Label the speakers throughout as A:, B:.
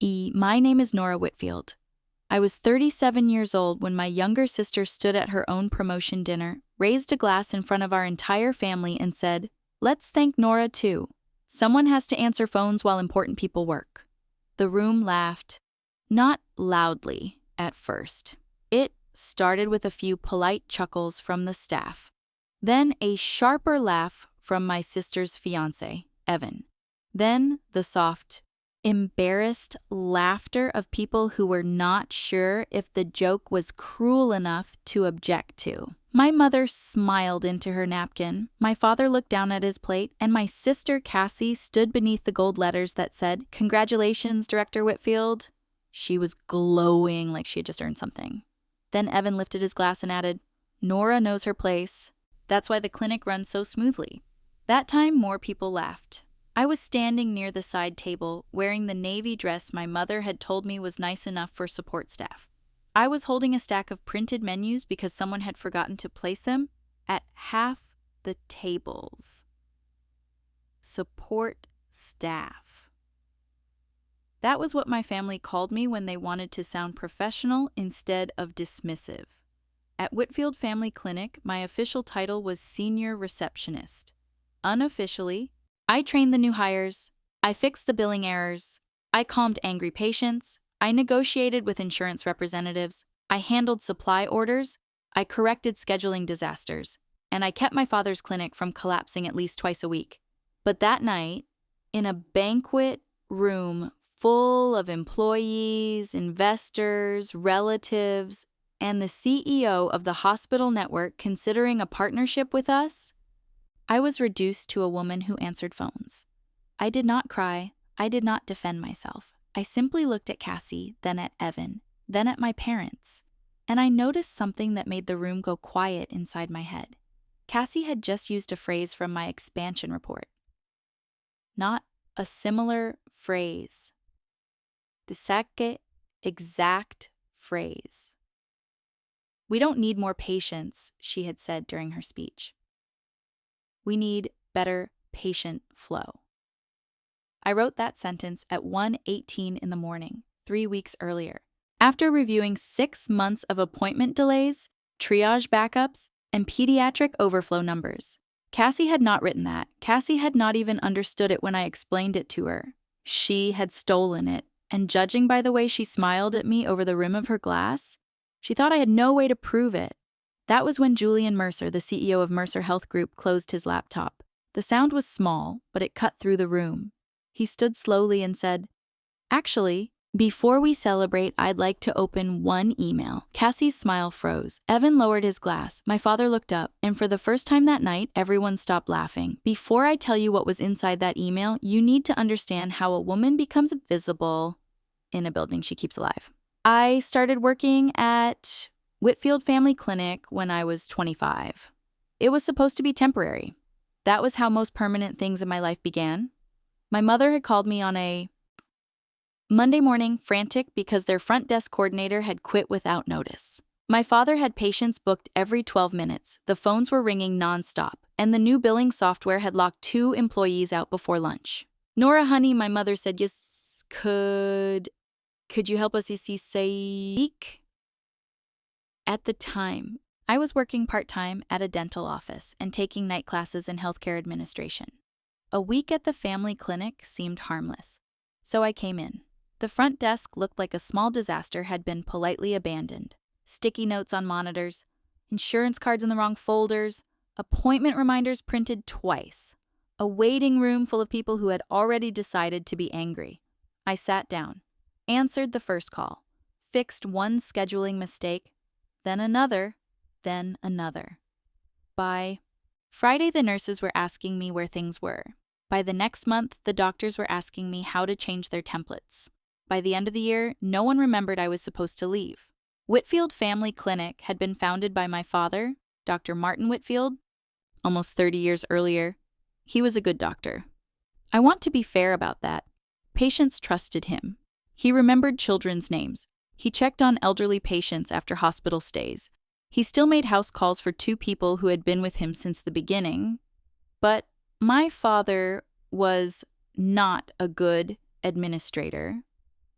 A: My name is Nora Whitfield. I was 37 years old when my younger sister stood at her own promotion dinner, raised a glass in front of our entire family, and said, "Let's thank Nora too. Someone has to answer phones while important people work." The room laughed. Not loudly at first. It started with a few polite chuckles from the staff. Then a sharper laugh from my sister's fiancé, Evan. Then the soft, embarrassed laughter of people who were not sure if the joke was cruel enough to object to. My mother smiled into her napkin, my father looked down at his plate, and my sister Cassie stood beneath the gold letters that said, "Congratulations, Director Whitfield." She was glowing like she had just earned something. Then Evan lifted his glass and added, "Nora knows her place. That's why the clinic runs so smoothly." That time, more people laughed. I was standing near the side table, wearing the navy dress my mother had told me was nice enough for support staff. I was holding a stack of printed menus because someone had forgotten to place them at half the tables. Support staff. That was what my family called me when they wanted to sound professional instead of dismissive. At Whitfield Family Clinic, my official title was Senior Receptionist. Unofficially, I trained the new hires, I fixed the billing errors, I calmed angry patients, I negotiated with insurance representatives, I handled supply orders, I corrected scheduling disasters, and I kept my father's clinic from collapsing at least twice a week. But that night, in a banquet room full of employees, investors, relatives, and the CEO of the hospital network considering a partnership with us, I was reduced to a woman who answered phones. I did not cry. I did not defend myself. I simply looked at Cassie, then at Evan, then at my parents, and I noticed something that made the room go quiet inside my head. Cassie had just used a phrase from my expansion report. Not a similar phrase. The second exact phrase. "We don't need more patients," she had said during her speech. "We need better patient flow." I wrote that sentence at 1:18 in the morning, 3 weeks earlier, after reviewing 6 months of appointment delays, triage backups, and pediatric overflow numbers. Cassie had not written that. Cassie had not even understood it when I explained it to her. She had stolen it, and judging by the way she smiled at me over the rim of her glass, she thought I had no way to prove it. That was when Julian Mercer, the CEO of Mercer Health Group, closed his laptop. The sound was small, but it cut through the room. He stood slowly and said, "Actually, before we celebrate, I'd like to open one email." Cassie's smile froze. Evan lowered his glass. My father looked up, and for the first time that night, everyone stopped laughing. "Before I tell you what was inside that email, you need to understand how a woman becomes visible in a building she keeps alive. I started working at Whitfield Family Clinic when I was 25. It was supposed to be temporary. That was how most permanent things in my life began. My mother had called me on a Monday morning, frantic because their front desk coordinator had quit without notice. My father had patients booked every 12 minutes. The phones were ringing nonstop, and the new billing software had locked 2 employees out before lunch. "Nora, honey," my mother said, "Yes, could you help us seek?" At the time, I was working part-time at a dental office and taking night classes in healthcare administration. A week at the family clinic seemed harmless, so I came in. The front desk looked like a small disaster had been politely abandoned. Sticky notes on monitors, insurance cards in the wrong folders, appointment reminders printed twice, a waiting room full of people who had already decided to be angry. I sat down, answered the first call, fixed one scheduling mistake, then another, then another. By Friday, the nurses were asking me where things were. By the next month, the doctors were asking me how to change their templates. By the end of the year, no one remembered I was supposed to leave. Whitfield Family Clinic had been founded by my father, Dr. Martin Whitfield, almost 30 years earlier. He was a good doctor. I want to be fair about that. Patients trusted him. He remembered children's names. He checked on elderly patients after hospital stays. He still made house calls for 2 people who had been with him since the beginning. But my father was not a good administrator.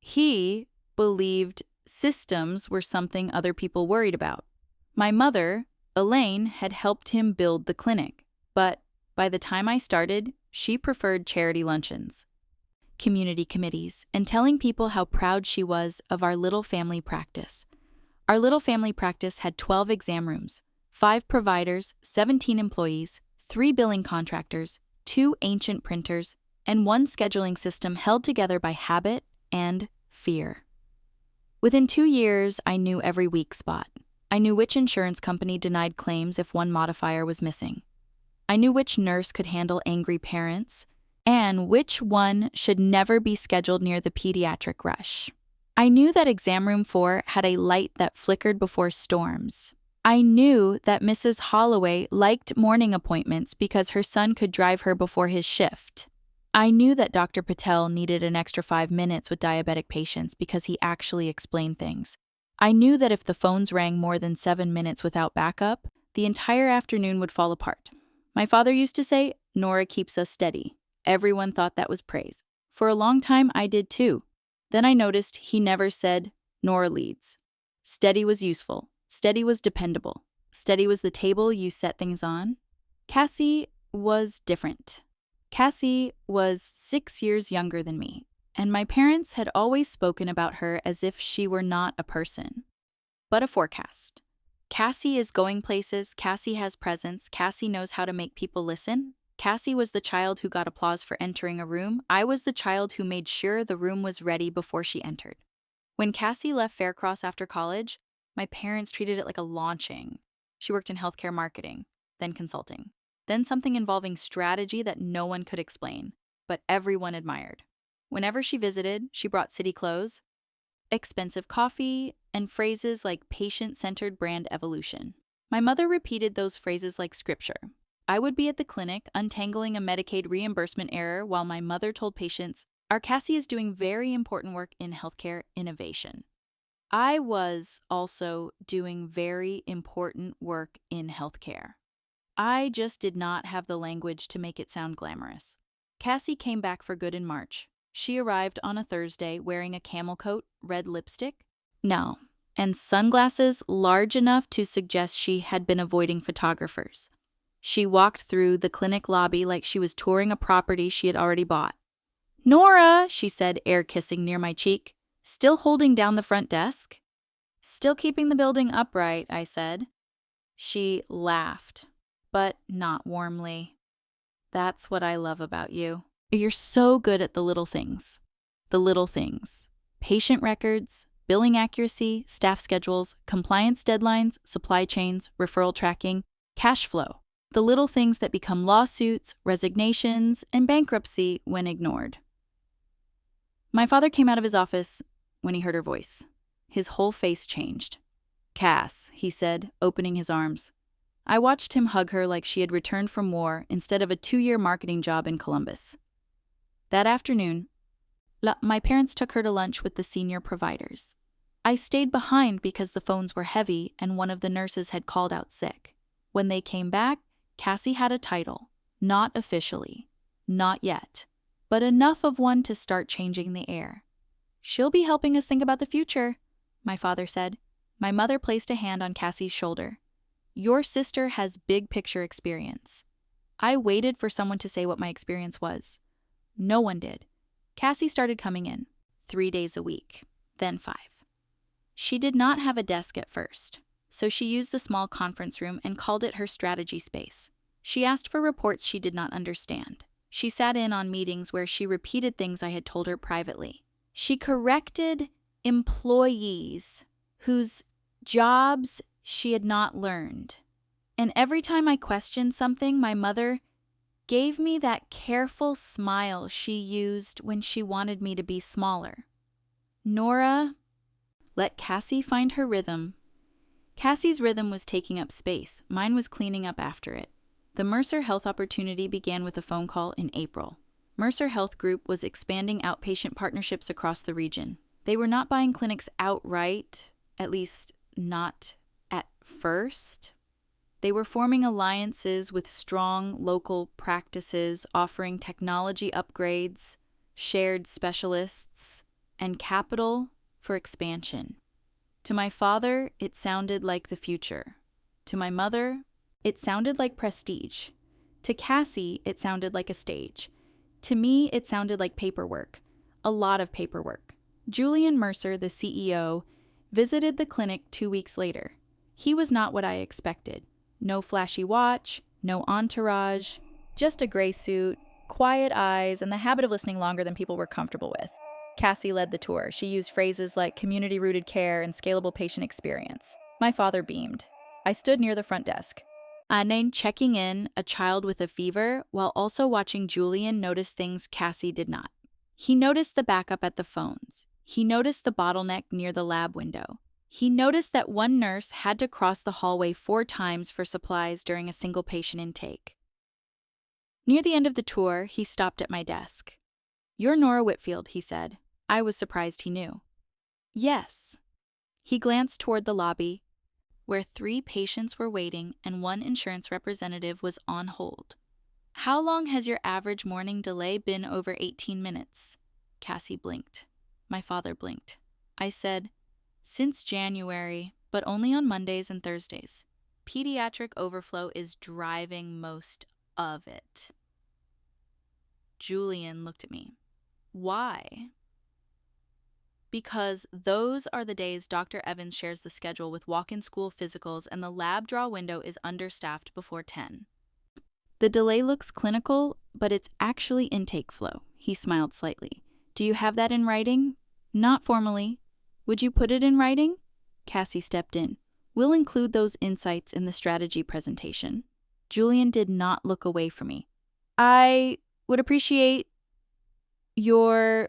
A: He believed systems were something other people worried about. My mother, Elaine, had helped him build the clinic, but by the time I started, she preferred charity luncheons, community committees, and telling people how proud she was of our little family practice. Our little family practice had 12 exam rooms, 5 providers, 17 employees, 3 billing contractors, 2 ancient printers, and 1 scheduling system held together by habit and fear. Within 2 years, I knew every weak spot. I knew which insurance company denied claims if one modifier was missing. I knew which nurse could handle angry parents, and which one should never be scheduled near the pediatric rush. I knew that exam room 4 had a light that flickered before storms. I knew that Mrs. Holloway liked morning appointments because her son could drive her before his shift. I knew that Dr. Patel needed an extra 5 minutes with diabetic patients because he actually explained things. I knew that if the phones rang more than 7 minutes without backup, the entire afternoon would fall apart. My father used to say, "Nora keeps us steady." Everyone thought that was praise. For a long time, I did too. Then I noticed he never said, "Nora leads." Steady was useful. Steady was dependable. Steady was the table you set things on. Cassie was different. Cassie was 6 years younger than me, and my parents had always spoken about her as if she were not a person, but a forecast. Cassie is going places, Cassie has presence, Cassie knows how to make people listen. Cassie was the child who got applause for entering a room. I was the child who made sure the room was ready before she entered. When Cassie left Faircross after college, my parents treated it like a launching. She worked in healthcare marketing, then consulting, then something involving strategy that no one could explain, but everyone admired. Whenever she visited, she brought city clothes, expensive coffee, and phrases like patient-centered brand evolution. My mother repeated those phrases like scripture. I would be at the clinic untangling a Medicaid reimbursement error while my mother told patients, "Our Cassie is doing very important work in healthcare innovation." I was also doing very important work in healthcare. I just did not have the language to make it sound glamorous. Cassie came back for good in March. She arrived on a Thursday wearing a camel coat, red lipstick, and sunglasses large enough to suggest she had been avoiding photographers. She walked through the clinic lobby like she was touring a property she had already bought. "Nora," she said, air kissing near my cheek. "Still holding down the front desk?" "Still keeping the building upright," I said. She laughed, but not warmly. "That's what I love about you. You're so good at the little things." The little things. Patient records, billing accuracy, staff schedules, compliance deadlines, supply chains, referral tracking, cash flow. The little things that become lawsuits, resignations, and bankruptcy when ignored. My father came out of his office when he heard her voice. His whole face changed. "Cass," he said, opening his arms. I watched him hug her like she had returned from war instead of a 2-year marketing job in Columbus. That afternoon, my parents took her to lunch with the senior providers. I stayed behind because the phones were heavy and one of the nurses had called out sick. When they came back, Cassie had a title, not officially, not yet, but enough of one to start changing the air. "She'll be helping us think about the future," my father said. My mother placed a hand on Cassie's shoulder. "Your sister has big picture experience." I waited for someone to say what my experience was. No one did. Cassie started coming in, 3 days a week, then 5. She did not have a desk at first, so she used the small conference room and called it her strategy space. She asked for reports she did not understand. She sat in on meetings where she repeated things I had told her privately. She corrected employees whose jobs she had not learned. And every time I questioned something, my mother gave me that careful smile she used when she wanted me to be smaller. "Nora, let Cassie find her rhythm." Cassie's rhythm was taking up space. Mine was cleaning up after it. The Mercer Health opportunity began with a phone call in April. Mercer Health Group was expanding outpatient partnerships across the region. They were not buying clinics outright, at least not at first. They were forming alliances with strong local practices, offering technology upgrades, shared specialists, and capital for expansion. To my father, it sounded like the future. To my mother, it sounded like prestige. To Cassie, it sounded like a stage. To me, it sounded like paperwork. A lot of paperwork. Julian Mercer, the CEO, visited the clinic 2 weeks later. He was not what I expected. No flashy watch, no entourage, just a gray suit, quiet eyes, and the habit of listening longer than people were comfortable with. Cassie led the tour. She used phrases like community-rooted care and scalable patient experience. My father beamed. I stood near the front desk. Anain checking in, a child with a fever, while also watching Julian notice things Cassie did not. He noticed the backup at the phones. He noticed the bottleneck near the lab window. He noticed that one nurse had to cross the hallway 4 times for supplies during a single patient intake. Near the end of the tour, he stopped at my desk. "You're Nora Whitfield," he said. I was surprised he knew. "Yes." He glanced toward the lobby, where 3 patients were waiting and 1 insurance representative was on hold. "How long has your average morning delay been over 18 minutes? Cassie blinked. My father blinked. I said, "Since January, but only on Mondays and Thursdays. Pediatric overflow is driving most of it." Julian looked at me. "Why?" "Because those are the days Dr. Evans shares the schedule with walk-in school physicals and the lab draw window is understaffed before 10. The delay looks clinical, but it's actually intake flow." He smiled slightly. "Do you have that in writing?" "Not formally." "Would you put it in writing?" Cassie stepped in. "We'll include those insights in the strategy presentation." Julian did not look away from me. "I would appreciate your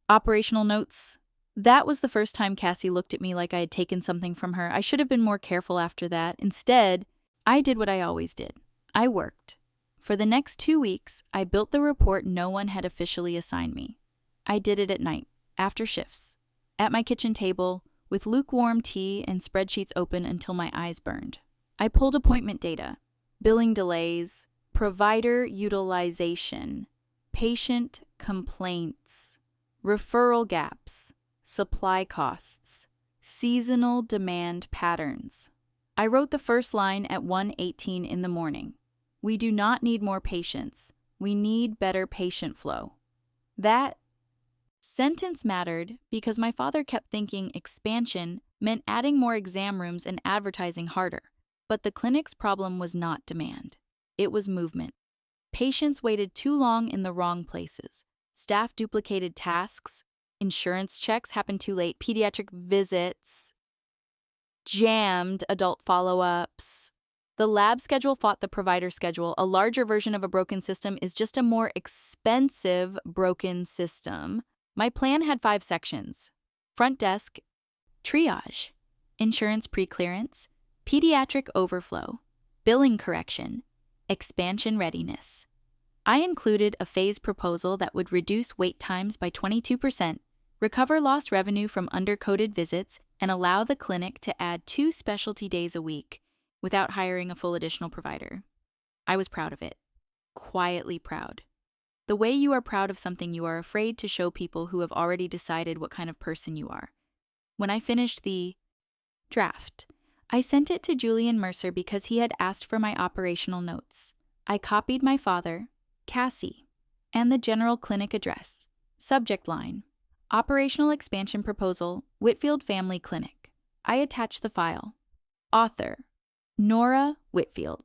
A: operational notes." That was the first time Cassie looked at me like I had taken something from her. I should have been more careful after that. Instead, I did what I always did. I worked. For the next 2 weeks, I built the report no one had officially assigned me. I did it at night, after shifts, at my kitchen table, with lukewarm tea and spreadsheets open until my eyes burned. I pulled appointment data, billing delays, provider utilization, patient complaints, referral gaps, supply costs, seasonal demand patterns. I wrote the first line at 1:18 in the morning. "We do not need more patients. We need better patient flow." That sentence mattered because my father kept thinking expansion meant adding more exam rooms and advertising harder. But the clinic's problem was not demand. It was movement. Patients waited too long in the wrong places. Staff duplicated tasks. Insurance checks happened too late. Pediatric visits jammed adult follow-ups. The lab schedule fought the provider schedule. A larger version of a broken system is just a more expensive broken system. My plan had 5 sections: front desk, triage, insurance pre-clearance, pediatric overflow, billing correction, expansion readiness. I included a phase proposal that would reduce wait times by 22%, recover lost revenue from undercoded visits, and allow the clinic to add 2 specialty days a week without hiring a full additional provider. I was proud of it. Quietly proud. The way you are proud of something you are afraid to show people who have already decided what kind of person you are. When I finished the draft, I sent it to Julian Mercer because he had asked for my operational notes. I copied my father, Cassie, and the general clinic address. Subject line: Operational Expansion Proposal, Whitfield Family Clinic. I attached the file. Author: Nora Whitfield.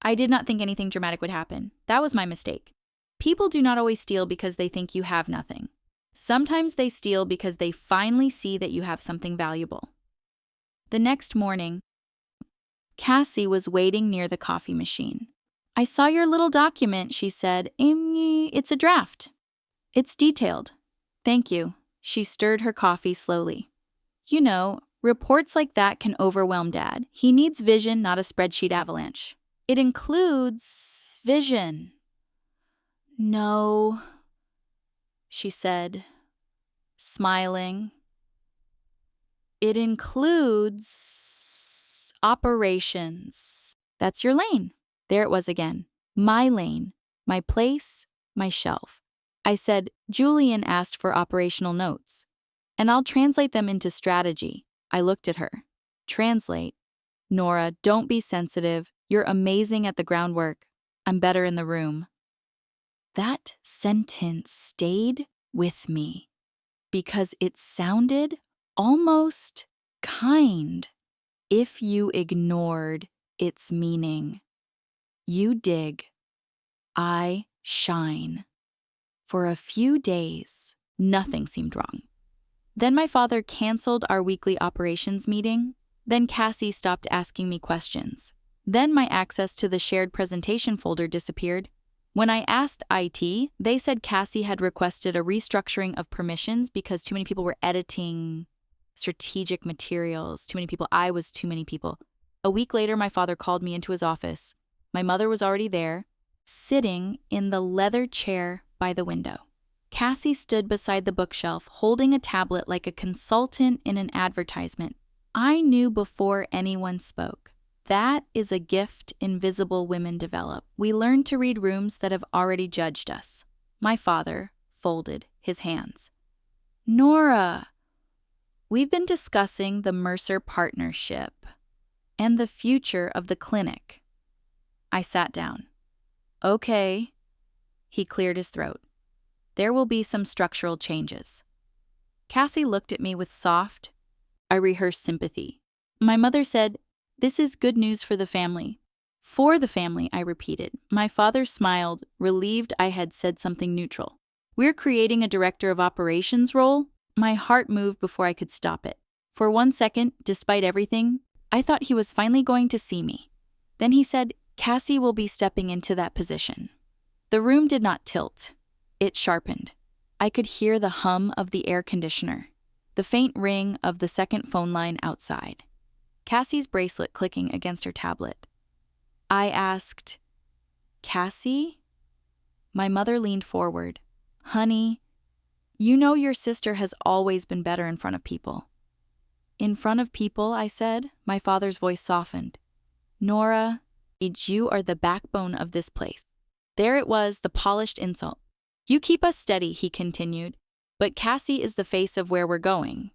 A: I did not think anything dramatic would happen. That was my mistake. People do not always steal because they think you have nothing. Sometimes they steal because they finally see that you have something valuable. The next morning, Cassie was waiting near the coffee machine. "I saw your little document," she said. It's a draft. It's detailed." "Thank you." She stirred her coffee slowly. "You know, reports like that can overwhelm Dad. He needs vision, not a spreadsheet avalanche." "It includes vision." "No," she said, smiling. "It includes operations." "That's your lane." There it was again. My lane, my place, my shelf. I said, "Julian asked for operational notes." And I'll translate them into strategy. I looked at her. Translate. Nora, don't be sensitive. You're amazing at the groundwork. I'm better in the room. That sentence stayed with me because it sounded almost kind if you ignored its meaning. You dig, I shine. For a few days, nothing seemed wrong. Then my father canceled our weekly operations meeting. Then Cassie stopped asking me questions. Then my access to the shared presentation folder disappeared. When I asked IT, they said Cassie had requested a restructuring of permissions because too many people were editing strategic materials. Too many people. I was too many people. A week later, my father called me into his office. My mother was already there, sitting in the leather chair by the window. Cassie stood beside the bookshelf, holding a tablet like a consultant in an advertisement. I knew before anyone spoke. That is a gift invisible women develop. We learn to read rooms that have already judged us. My father folded his hands. Nora, we've been discussing the Mercer partnership and the future of the clinic. I sat down. Okay. He cleared his throat. There will be some structural changes. Cassie looked at me with soft, I rehearsed sympathy. My mother said, "This is good news for the family." For the family, I repeated. My father smiled, relieved I had said something neutral. We're creating a director of operations role. My heart moved before I could stop it. For 1 second, despite everything, I thought he was finally going to see me. Then he said, Cassie will be stepping into that position. The room did not tilt. It sharpened. I could hear the hum of the air conditioner, the faint ring of the second phone line outside, Cassie's bracelet clicking against her tablet. I asked, Cassie? My mother leaned forward. Honey, you know your sister has always been better in front of people. In front of people, I said, my father's voice softened. Nora, you are the backbone of this place. There it was, the polished insult. You keep us steady, he continued. But Cassie is the face of where we're going.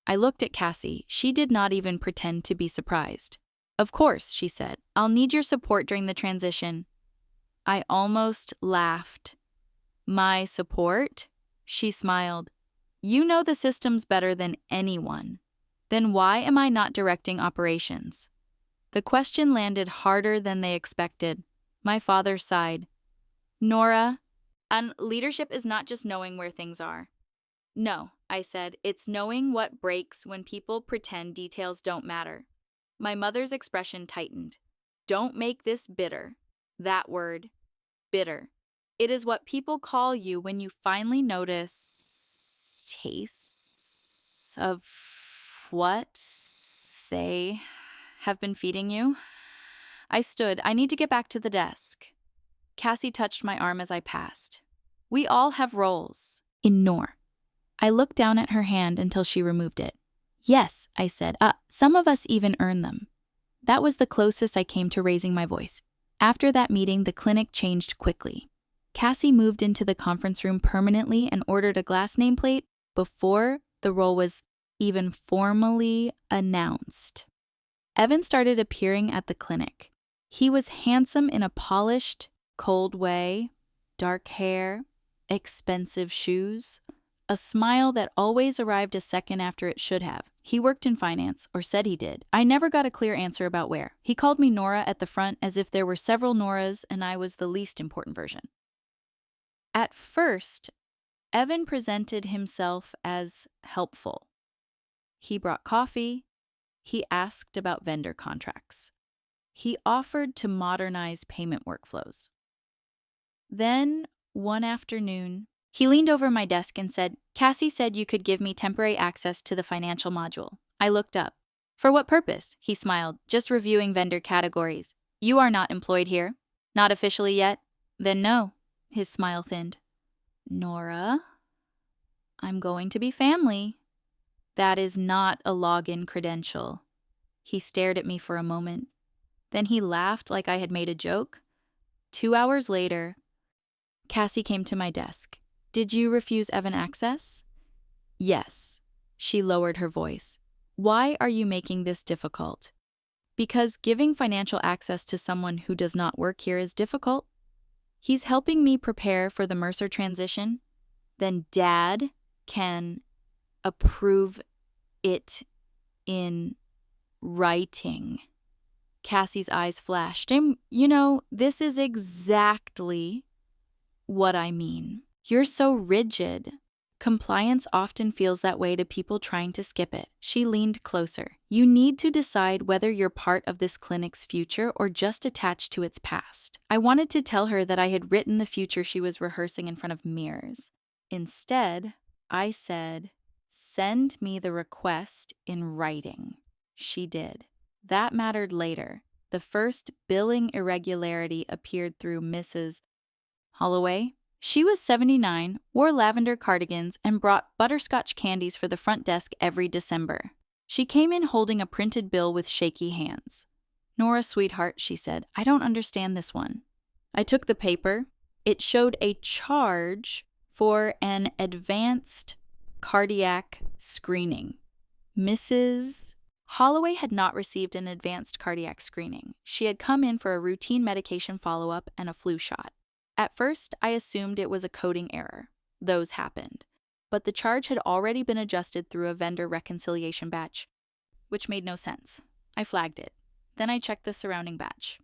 A: I looked at Cassie. She did not even pretend to be surprised. Of course, she said. I'll need your support during the transition. I almost laughed. My support? She smiled. You know the systems better than anyone. Then why am I not directing operations? The question landed harder than they expected. My father sighed. Nora, and leadership is not just knowing where things are. No, I said, it's knowing what breaks when people pretend details don't matter. My mother's expression tightened. Don't make this bitter. That word, bitter. It is what people call you when you finally notice tastes of what they have been feeding you. I stood. I need to get back to the desk. Cassie touched my arm as I passed. We all have roles. Ignore. I looked down at her hand until she removed it. Yes, I said. Some of us even earn them. That was the closest I came to raising my voice. After that meeting, the clinic changed quickly. Cassie moved into the conference room permanently and ordered a glass nameplate before the role was even formally announced. Evan started appearing at the clinic. He was handsome in a polished, cold way, dark hair, expensive shoes, a smile that always arrived a second after it should have. He worked in finance, or said he did. I never got a clear answer about where. He called me Nora at the front as if there were several Noras and I was the least important version. At first, Evan presented himself as helpful. He brought coffee. He asked about vendor contracts. He offered to modernize payment workflows. Then, one afternoon, he leaned over my desk and said, Cassie said you could give me temporary access to the financial module. I looked up. For what purpose? He smiled. Just reviewing vendor categories. You are not employed here? Not officially yet? Then no. His smile thinned. Nora, I'm going to be family. That is not a login credential. He stared at me for a moment. Then he laughed like I had made a joke. 2 hours later, Cassie came to my desk. Did you refuse Evan access? Yes. She lowered her voice. Why are you making this difficult? Because giving financial access to someone who does not work here is difficult. He's helping me prepare for the Mercer transition. Then Dad can approve it in writing. Cassie's eyes flashed. And, this is exactly what I mean. You're so rigid. Compliance often feels that way to people trying to skip it. She leaned closer. You need to decide whether you're part of this clinic's future or just attached to its past. I wanted to tell her that I had written the future she was rehearsing in front of mirrors. Instead, I said, send me the request in writing. She did. That mattered later. The first billing irregularity appeared through Mrs. Holloway. She was 79, wore lavender cardigans, and brought butterscotch candies for the front desk every December. She came in holding a printed bill with shaky hands. Nora, sweetheart, she said, I don't understand this one. I took the paper. It showed a charge for an advanced cardiac screening. Mrs. Holloway had not received an advanced cardiac screening. She had come in for a routine medication follow-up and a flu shot. At first, I assumed it was a coding error. Those happened. But the charge had already been adjusted through a vendor reconciliation batch, which made no sense. I flagged it. Then I checked the surrounding batch.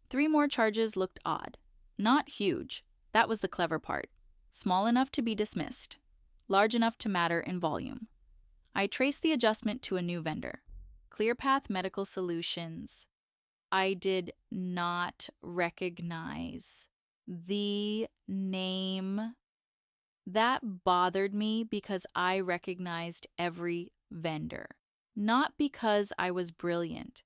A: 3 more charges looked odd. Not huge. That was the clever part. Small enough to be dismissed. Large enough to matter in volume. I traced the adjustment to a new vendor. ClearPath Medical Solutions. I did not recognize the name. That bothered me because I recognized every vendor. Not because I was brilliant,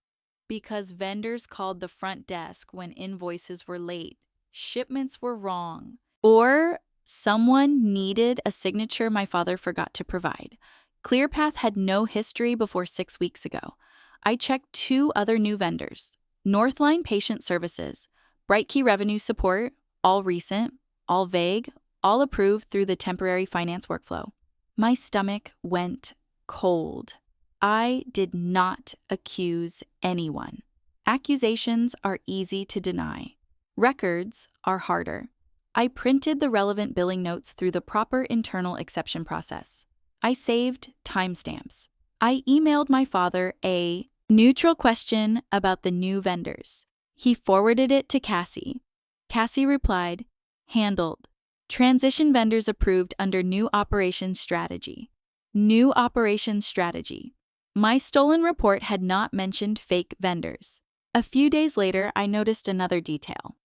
A: because vendors called the front desk when invoices were late, shipments were wrong, or someone needed a signature my father forgot to provide. ClearPath had no history before 6 weeks ago. I checked 2 other new vendors. Northline Patient Services, Brightkey Revenue Support, all recent, all vague, all approved through the temporary finance workflow. My stomach went cold. I did not accuse anyone. Accusations are easy to deny. Records are harder. I printed the relevant billing notes through the proper internal exception process. I saved timestamps. I emailed my father a neutral question about the new vendors. He forwarded it to Cassie. Cassie replied, handled. Transition vendors approved under new operations strategy. New operations strategy. My stolen report had not mentioned fake vendors. A few days later, I noticed another detail.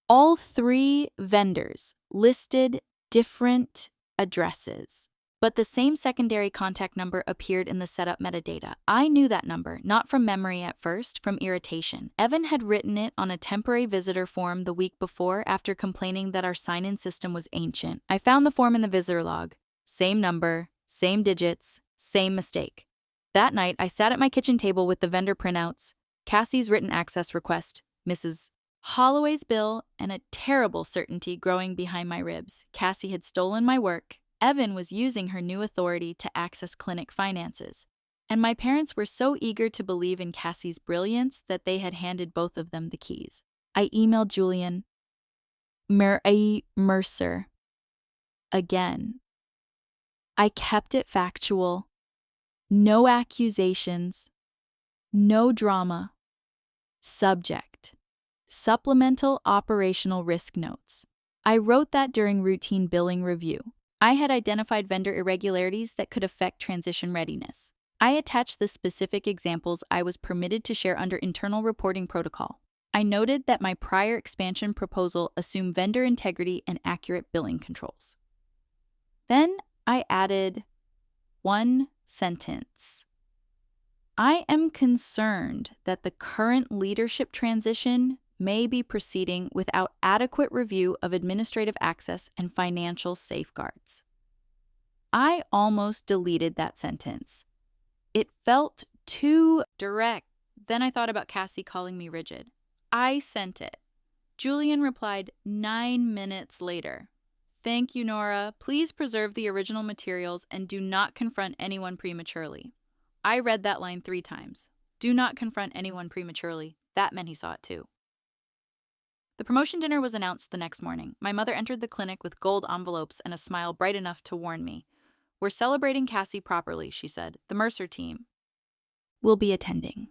A: All 3 vendors listed different addresses, but the same secondary contact number appeared in the setup metadata. I knew that number, not from memory at first, from irritation. Evan had written it on a temporary visitor form the week before after complaining that our sign-in system was ancient. I found the form in the visitor log. Same number, same digits, same mistake. That night, I sat at my kitchen table with the vendor printouts, Cassie's written access request, Mrs. Holloway's bill, and a terrible certainty growing behind my ribs. Cassie had stolen my work. Evan was using her new authority to access clinic finances. And my parents were so eager to believe in Cassie's brilliance that they had handed both of them the keys. I emailed Julian Mercer again. I kept it factual. No accusations. No drama. Subject: Supplemental Operational Risk Notes. I wrote that during routine billing review. I had identified vendor irregularities that could affect transition readiness. I attached the specific examples I was permitted to share under internal reporting protocol. I noted that my prior expansion proposal assumed vendor integrity and accurate billing controls. Then I added 1 sentence. I am concerned that the current leadership transition may be proceeding without adequate review of administrative access and financial safeguards. I almost deleted that sentence. It felt too direct. Then I thought about Cassie calling me rigid. I sent it. Julian replied 9 minutes later. Thank you, Nora. Please preserve the original materials and do not confront anyone prematurely. I read that line 3 times. Do not confront anyone prematurely. That meant he saw it too. The promotion dinner was announced the next morning. My mother entered the clinic with gold envelopes and a smile bright enough to warn me. We're celebrating Cassie properly, she said. The Mercer team will be attending.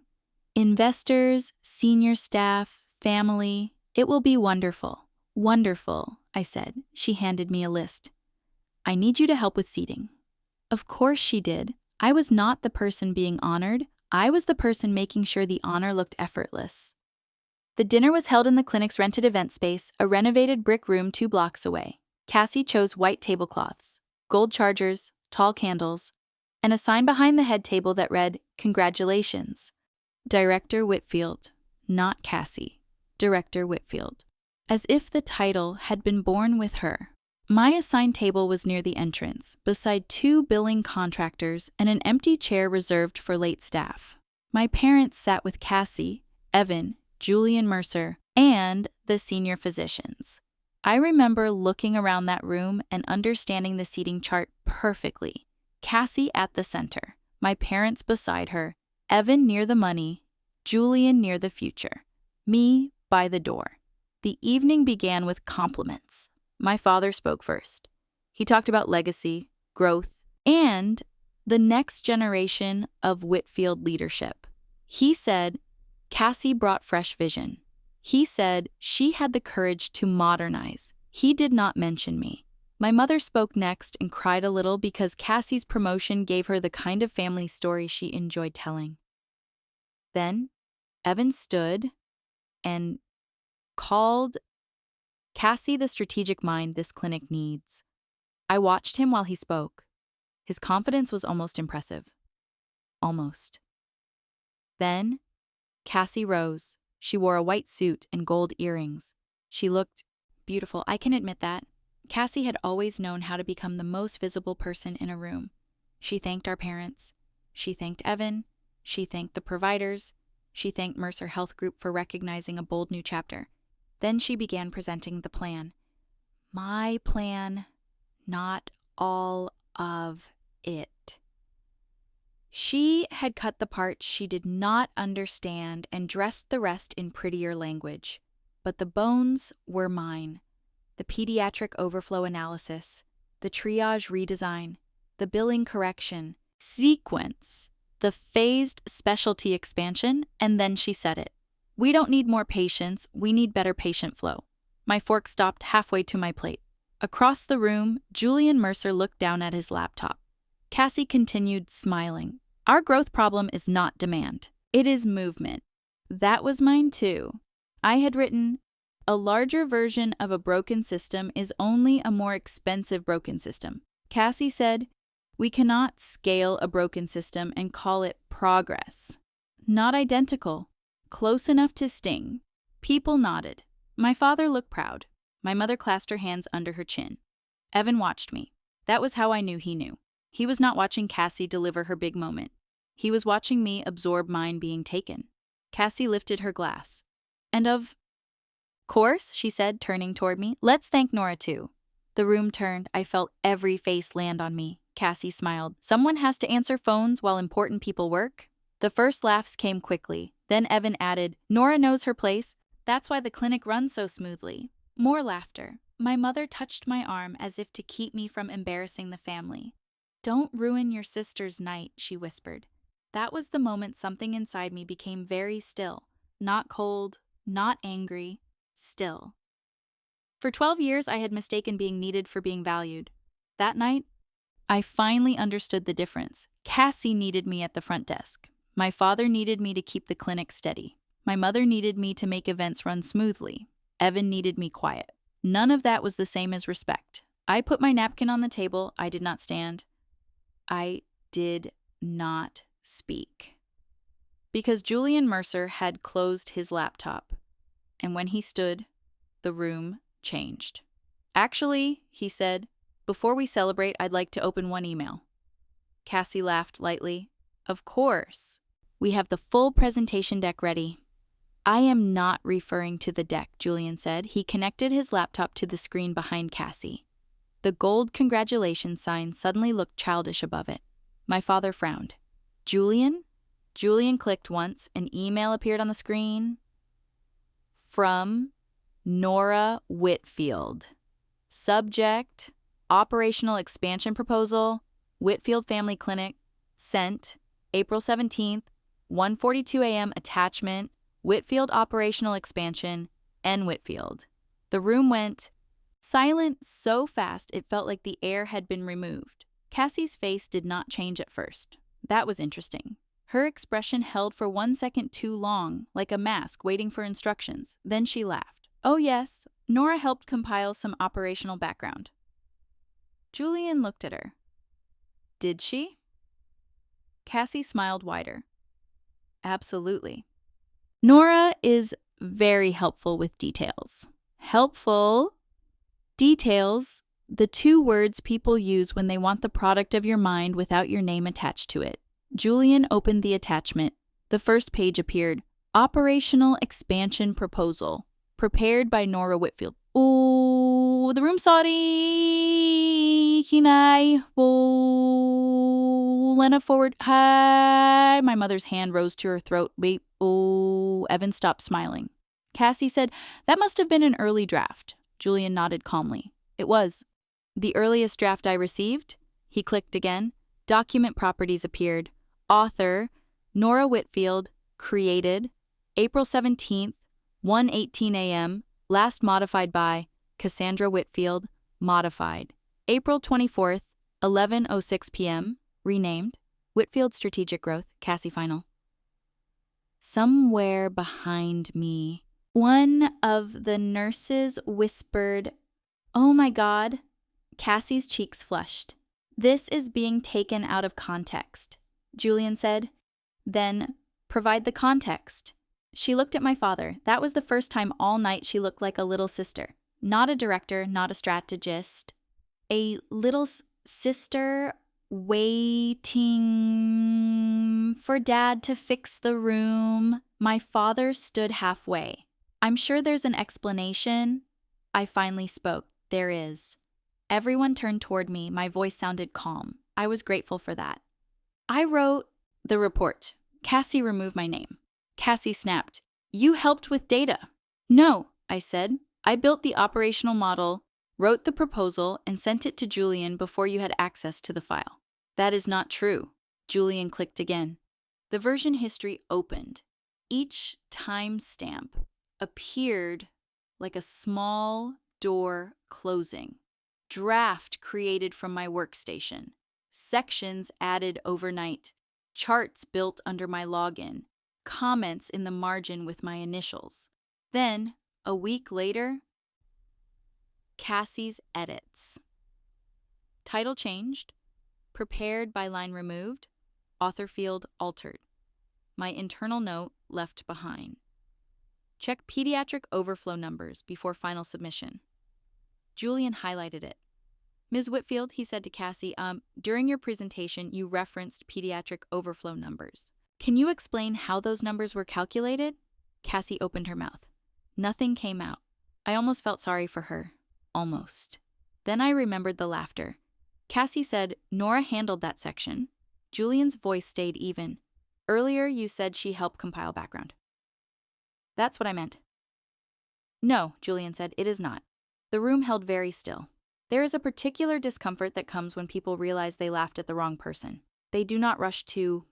A: Investors, senior staff, family. It will be wonderful. Wonderful, I said. She handed me a list. I need you to help with seating. Of course she did. I was not the person being honored. I was the person making sure the honor looked effortless. The dinner was held in the clinic's rented event space, a renovated brick room 2 blocks away. Cassie chose white tablecloths, gold chargers, tall candles, and a sign behind the head table that read, "Congratulations. Director Whitfield," not Cassie. Director Whitfield. As if the title had been born with her. My assigned table was near the entrance, beside 2 billing contractors and an empty chair reserved for late staff. My parents sat with Cassie, Evan, Julian Mercer, and the senior physicians. I remember looking around that room and understanding the seating chart perfectly. Cassie at the center, my parents beside her, Evan near the money, Julian near the future, me by the door. The evening began with compliments. My father spoke first. He talked about legacy, growth, and the next generation of Whitfield leadership. He said, Cassie brought fresh vision. He said she had the courage to modernize. He did not mention me. My mother spoke next and cried a little because Cassie's promotion gave her the kind of family story she enjoyed telling. Then, Evan stood and called Cassie the strategic mind this clinic needs. I watched him while he spoke. His confidence was almost impressive. Almost. Then, Cassie rose. She wore a white suit and gold earrings. She looked beautiful, I can admit that. Cassie had always known how to become the most visible person in a room. She thanked our parents. She thanked Evan. She thanked the providers. She thanked Mercer Health Group for recognizing a bold new chapter. Then she began presenting the plan. My plan, not all of it. She had cut the parts she did not understand and dressed the rest in prettier language. But the bones were mine. The pediatric overflow analysis, the triage redesign, the billing correction, sequence, the phased specialty expansion, and then she said it. We don't need more patients, we need better patient flow. My fork stopped halfway to my plate. Across the room, Julian Mercer looked down at his laptop. Cassie continued, smiling. Our growth problem is not demand. It is movement. That was mine too. I had written, a larger version of a broken system is only a more expensive broken system. Cassie said, we cannot scale a broken system and call it progress. Not identical. Close enough to sting. People nodded. My father looked proud. My mother clasped her hands under her chin. Evan watched me. That was how I knew he knew. He was not watching Cassie deliver her big moment. He was watching me absorb mine being taken. Cassie lifted her glass. And of course, she said, turning toward me, let's thank Nora too. The room turned. I felt every face land on me. Cassie smiled. Someone has to answer phones while important people work? The first laughs came quickly. Then Evan added, Nora knows her place. That's why the clinic runs so smoothly. More laughter. My mother touched my arm as if to keep me from embarrassing the family. Don't ruin your sister's night, she whispered. That was the moment something inside me became very still. Not cold, not angry, still. For 12 years, I had mistaken being needed for being valued. That night, I finally understood the difference. Cassie needed me at the front desk. My father needed me to keep the clinic steady. My mother needed me to make events run smoothly. Evan needed me quiet. None of that was the same as respect. I put my napkin on the table. I did not stand. I did not speak. Because Julian Mercer had closed his laptop. And when he stood, the room changed. Actually, he said, before we celebrate, I'd like to open one email. Cassie laughed lightly. Of course. We have the full presentation deck ready. I am not referring to the deck, Julian said. He connected his laptop to the screen behind Cassie. The gold congratulations sign suddenly looked childish above it. My father frowned. Julian? Julian clicked once. An email appeared on the screen. From Nora Whitfield. Subject: Operational Expansion Proposal, Whitfield Family Clinic. Sent, April 17th, 1:42 a.m. Attachment, Whitfield Operational Expansion, N. Whitfield. The room went silent so fast it felt like the air had been removed. Cassie's face did not change at first. That was interesting. Her expression held for 1 second too long, like a mask waiting for instructions. Then she laughed. Oh yes, Nora helped compile some operational background. Julian looked at her. Did she? Cassie smiled wider. Absolutely. Nora is very helpful with details. Helpful? Details, the two words people use when they want the product of your mind without your name attached to it. Julian opened the attachment. The first page appeared. Operational Expansion Proposal, prepared by Nora Whitfield. Oh, the room sorry. Hinay. Oh, Lena forward. Hi. My mother's hand rose to her throat. Wait. Oh, Evan stopped smiling. Cassie said, that must have been an early draft. Julian nodded calmly. It was. The earliest draft I received? He clicked again. Document properties appeared. Author, Nora Whitfield. Created, April 17th, 1:18 a.m. Last modified by Cassandra Whitfield. Modified, April 24th, 11:06 p.m. Renamed, Whitfield Strategic Growth. Cassie Final. Somewhere behind me, one of the nurses whispered, "Oh my God." Cassie's cheeks flushed. This is being taken out of context, Julian said. Then, provide the context. She looked at my father. That was the first time all night she looked like a little sister. Not a director, not a strategist. A little sister waiting for Dad to fix the room. My father stood halfway. I'm sure there's an explanation. I finally spoke. There is. Everyone turned toward me. My voice sounded calm. I was grateful for that. I wrote the report. Cassie removed my name. Cassie snapped. You helped with data. No, I said. I built the operational model, wrote the proposal, and sent it to Julian before you had access to the file. That is not true. Julian clicked again. The version history opened. Each timestamp appeared like a small door closing. Draft created from my workstation. Sections added overnight. Charts built under my login. Comments in the margin with my initials. Then, a week later, Cassie's edits. Title changed. Prepared by line removed. Author field altered. My internal note left behind. Check pediatric overflow numbers before final submission. Julian highlighted it. Ms. Whitfield, he said to Cassie, during your presentation, you referenced pediatric overflow numbers. Can you explain how those numbers were calculated? Cassie opened her mouth. Nothing came out. I almost felt sorry for her. Almost. Then I remembered the laughter. Cassie said, Nora handled that section. Julian's voice stayed even. Earlier, you said she helped compile background. That's what I meant. No, Julian said, it is not. The room held very still. There is a particular discomfort that comes when people realize they laughed at the wrong person. They do not rush to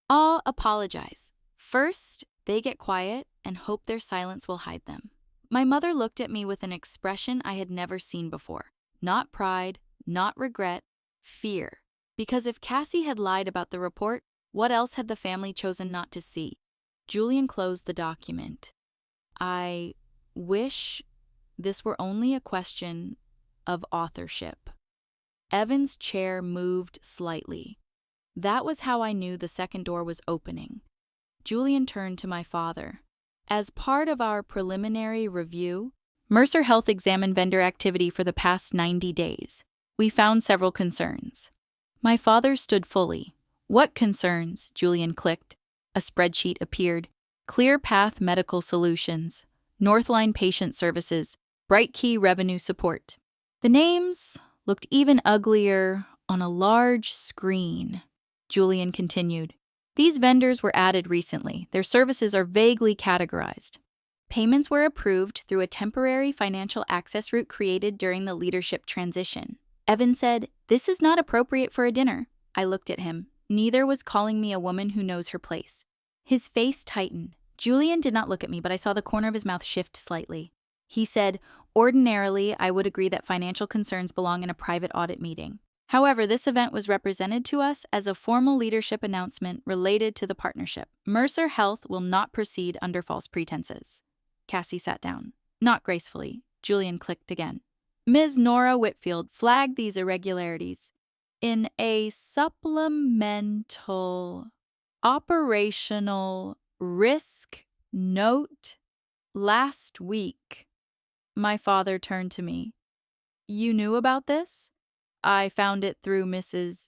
A: apologize. First, they get quiet and hope their silence will hide them. My mother looked at me with an expression I had never seen before. Not pride, not regret, fear. Because if Cassie had lied about the report, what else had the family chosen not to see? Julian closed the document. I wish this were only a question of authorship. Evan's chair moved slightly. That was how I knew the second door was opening. Julian turned to my father. As part of our preliminary review, Mercer Health examined vendor activity for the past 90 days. We found several concerns. My father stood fully. What concerns? Julian clicked. A spreadsheet appeared. Clear Path Medical Solutions, Northline Patient Services, Bright Key Revenue Support. The names looked even uglier on a large screen. Julian continued. These vendors were added recently. Their services are vaguely categorized. Payments were approved through a temporary financial access route created during the leadership transition. Evan said, "This is not appropriate for a dinner." I looked at him. Neither was calling me a woman who knows her place. His face tightened. Julian did not look at me, but I saw the corner of his mouth shift slightly. He said, "Ordinarily, I would agree that financial concerns belong in a private audit meeting. However, this event was represented to us as a formal leadership announcement related to the partnership. Mercer Health will not proceed under false pretenses." Cassie sat down. Not gracefully. Julian clicked again. Ms. Nora Whitfield flagged these irregularities in a supplemental operational risk note last week. My father turned to me. "You knew about this?" "I found it through Mrs.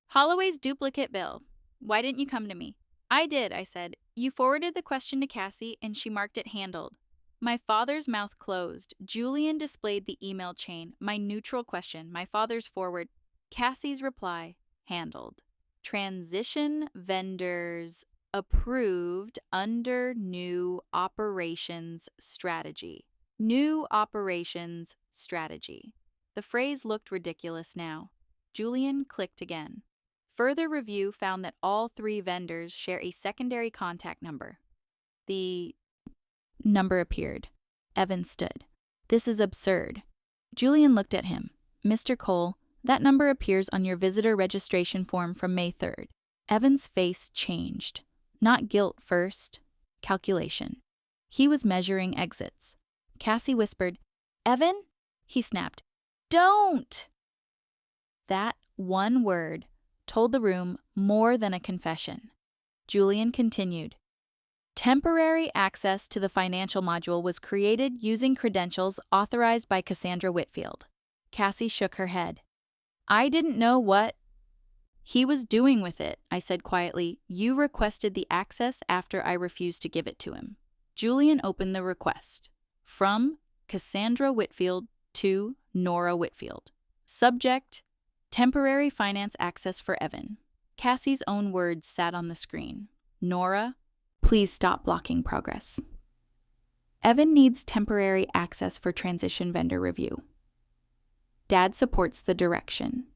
A: Holloway's duplicate bill. Why didn't you come to me?" "I did," I said. "You forwarded the question to Cassie, and she marked it handled." My father's mouth closed. Julian displayed the email chain. My neutral question, my father's forward. Cassie's reply, handled. Transition vendors approved under new operations strategy. New operations strategy. The phrase looked ridiculous now. Julian clicked again. Further review found that all three vendors share a secondary contact number. The number appeared. Evan stood. "This is absurd." Julian looked at him. "Mr. Cole, that number appears on your visitor registration form from May 3rd. Evan's face changed. Not guilt first. Calculation. He was measuring exits. Cassie whispered, "Evan?" He snapped, "Don't!" That one word told the room more than a confession. Julian continued. Temporary access to the financial module was created using credentials authorized by Cassandra Whitfield. Cassie shook her head. "I didn't know what he was doing with it," I said quietly. "You requested the access after I refused to give it to him." Julian opened the request. From Cassandra Whitfield to Nora Whitfield. Subject, temporary finance access for Evan. Cassie's own words sat on the screen. Nora, please stop blocking progress. Evan needs temporary access for transition vendor review. Dad supports the direction.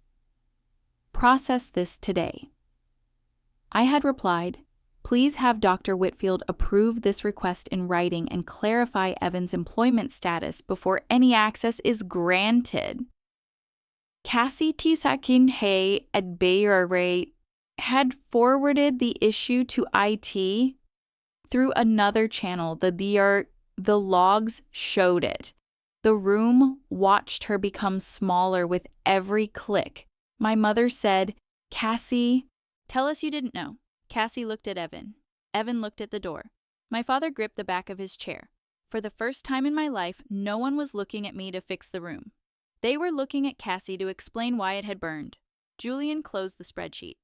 A: Process this today. I had replied, "Please have Dr. Whitfield approve this request in writing and clarify Evan's employment status before any access is granted." Cassie Tisakin Hay at Bayer had forwarded the issue to IT through another channel. The logs showed it. The room watched her become smaller with every click. My mother said, "Cassie, tell us you didn't know." Cassie looked at Evan. Evan looked at the door. My father gripped the back of his chair. For the first time in my life, no one was looking at me to fix the room. They were looking at Cassie to explain why it had burned. Julian closed the spreadsheet.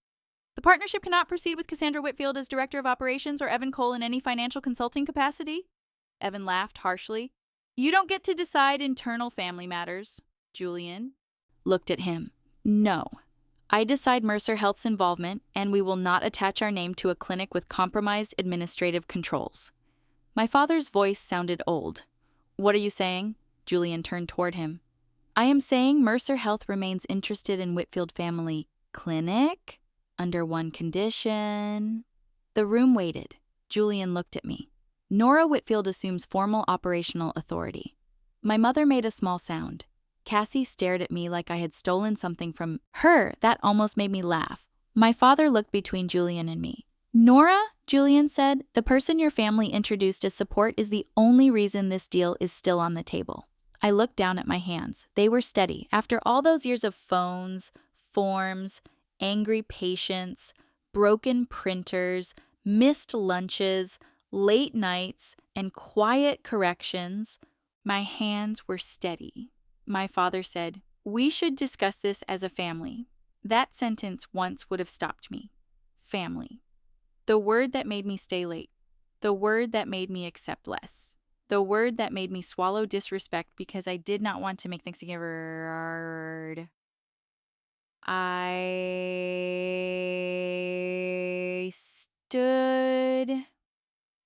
A: "The partnership cannot proceed with Cassandra Whitfield as Director of Operations or Evan Cole in any financial consulting capacity." Evan laughed harshly. "You don't get to decide internal family matters." Julian looked at him. "No. I decide Mercer Health's involvement, and we will not attach our name to a clinic with compromised administrative controls." My father's voice sounded old. "What are you saying?" Julian turned toward him. "I am saying Mercer Health remains interested in Whitfield Family Clinic under one condition." The room waited. Julian looked at me. "Nora Whitfield assumes formal operational authority." My mother made a small sound. Cassie stared at me like I had stolen something from her. That almost made me laugh. My father looked between Julian and me. "Nora," Julian said, "the person your family introduced as support is the only reason this deal is still on the table." I looked down at my hands. They were steady. After all those years of phones, forms, angry patients, broken printers, missed lunches, late nights, and quiet corrections, my hands were steady. My father said, "We should discuss this as a family." That sentence once would have stopped me. Family. The word that made me stay late. The word that made me accept less. The word that made me swallow disrespect because I did not want to make things hard. I stood.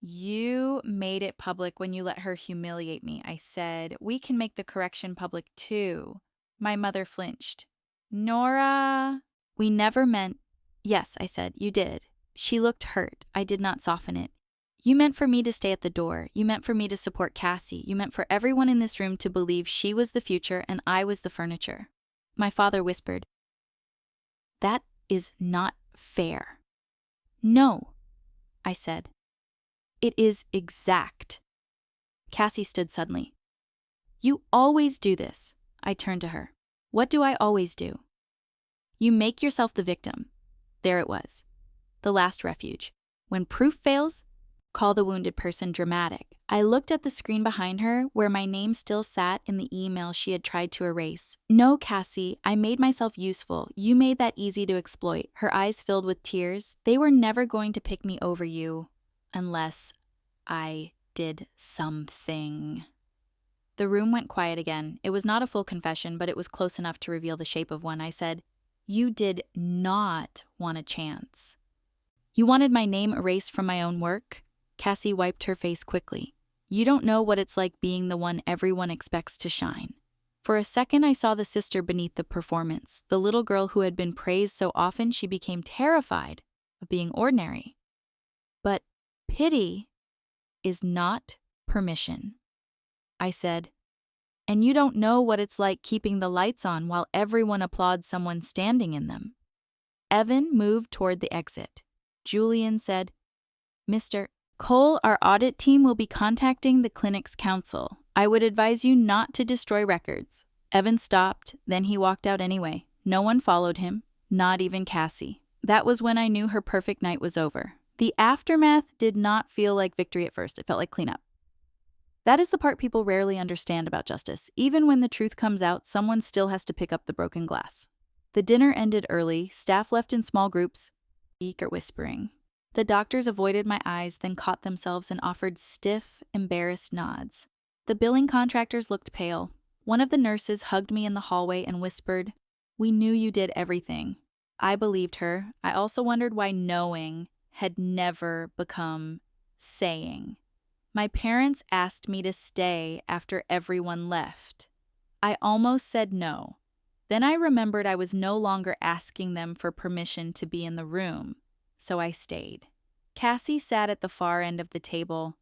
A: You made it public when you let her humiliate me, I said. We can make the correction public too. My mother flinched. Nora, we never meant. Yes, I said, you did. She looked hurt. I did not soften it. You meant for me to stay at the door. You meant for me to support Cassie. You meant for everyone in this room to believe she was the future and I was the furniture. My father whispered, "That is not fair." "No," I said. "It is exact." Cassie stood suddenly. "You always do this." I turned to her. "What do I always do?" "You make yourself the victim." There it was. The last refuge. When proof fails, call the wounded person dramatic. I looked at the screen behind her where my name still sat in the email she had tried to erase. "No, Cassie, I made myself useful. You made that easy to exploit." Her eyes filled with tears. "They were never going to pick me over you unless I did something." The room went quiet again. It was not a full confession, but it was close enough to reveal the shape of one. I said, "You did not want a chance." "You wanted my name erased from my own work?" Cassie wiped her face quickly. "You don't know what it's like being the one everyone expects to shine." For a second, I saw the sister beneath the performance, the little girl who had been praised so often she became terrified of being ordinary. But pity is not permission, I said. "And you don't know what it's like keeping the lights on while everyone applauds someone standing in them." Evan moved toward the exit. Julian said, "Mr. Cole, our audit team will be contacting the clinic's counsel. I would advise you not to destroy records." Evan stopped, then he walked out anyway. No one followed him, not even Cassie. That was when I knew her perfect night was over. The aftermath did not feel like victory at first. It felt like cleanup. That is the part people rarely understand about justice. Even when the truth comes out, someone still has to pick up the broken glass. The dinner ended early. Staff left in small groups, eager whispering. The doctors avoided my eyes, then caught themselves and offered stiff, embarrassed nods. The billing contractors looked pale. One of the nurses hugged me in the hallway and whispered, "We knew you did everything." I believed her. I also wondered why knowing had never become saying. My parents asked me to stay after everyone left. I almost said no. Then I remembered I was no longer asking them for permission to be in the room, so I stayed. Cassie sat at the far end of the table,